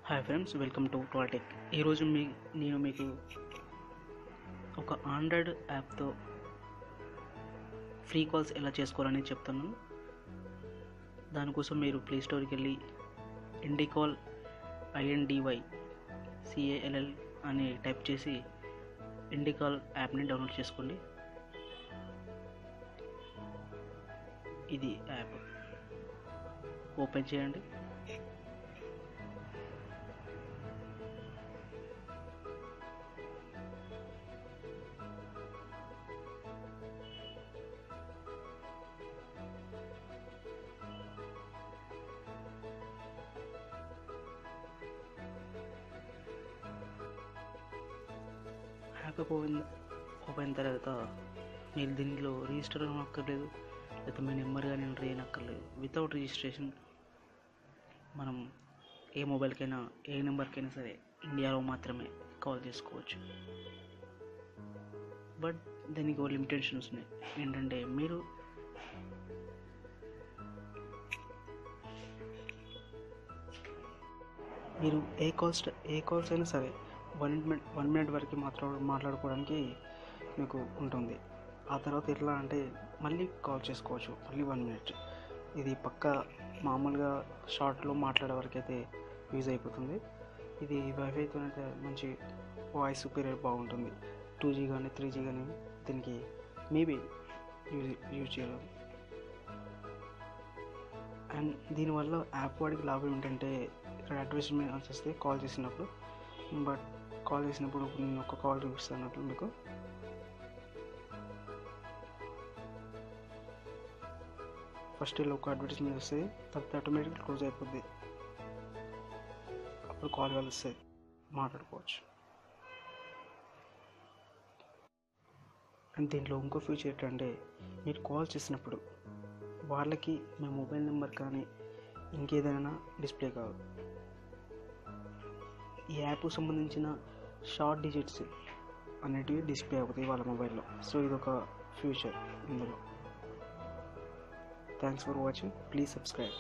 Hi friends, welcome to ట్వాటెక్. ఈరోజు నేను మీకు ఒక ఆండ్రాయిడ్ యాప్తో ఫ్రీ కాల్స్ ఎలా చేసుకోవాలని చెప్తున్నాను. దానికోసం మీరు ప్లే స్టోర్కి వెళ్ళి ఇండికాల్ INDYCALL అని టైప్ చేసి ఇండికాల్ యాప్ని డౌన్లోడ్ చేసుకోండి. ఇది యాప్ ఓపెన్ చేయండి. యాప్ ఓపెన్ తర్వాత మీరు దీనిలో రిజిస్టర్ అక్కర్లేదు, లేకపోతే మీ నెంబర్ కానీ ఎంటర్ చేయనక్కర్లేదు. వితౌట్ రిజిస్ట్రేషన్ మనం ఏ మొబైల్కైనా ఏ నెంబర్కైనా సరే ఇండియాలో మాత్రమే కాల్ చేసుకోవచ్చు. బట్ దీనికి ఒక లిమిటేషన్స్ ఉన్నాయి. ఏంటంటే మీరు ఏ కాల్స్ అయినా సరే 1 minute వరకు మాట్లాడుకోవడానికి మీకు ఉంటుంది. ఆ తర్వాత ఎట్లా అంటే మళ్ళీ కాల్ చేసుకోవచ్చు, మళ్ళీ 1 minute. ఇది పక్కా మామూలుగా షార్ట్లో మాట్లాడే వరకు అయితే యూజ్ అయిపోతుంది. ఇది వైఫైతో అయితే మంచి వాయిస్ సుపీరియర్ బాగుంటుంది. 2G కానీ 3G కానీ దీనికి మేబీ యూజ్ చేయగలరు. అండ్ దీనివల్ల యాప్ వాడికి లాభం ఏంటంటే ఇక్కడ అడ్వర్టైజ్మెంట్ వచ్చేస్తే కాల్ చేసినప్పుడు, బట్ కాల్ చేసినప్పుడు నేను ఒక కాల్ చూపిస్తున్నట్లు మీకు ఫస్ట్ ఇలా ఒక అడ్వర్టైజ్మెంట్ వస్తుంది, తర్వాత ఆటోమేటిక్గా క్లోజ్ అయిపోద్ది. అప్పుడు కాల్ కలుస్తుంది, మాట్లాడుకోవచ్చు. అండ్ దీంట్లో ఇంకో ఫీచర్ ఏంటంటే మీరు కాల్ చేసినప్పుడు వాళ్ళకి మీ మొబైల్ నెంబర్ కానీ ఇంకేదైనా డిస్ప్లే కాదు. ఈ యాప్కు సంబంధించిన షార్ట్ డిజిట్స్ అనేటివి డిస్ప్లే అవుతాయి వాళ్ళ మొబైల్లో. సో ఇదొక ఫ్యూచర్ ఇందులో. Thanks for watching. Please subscribe.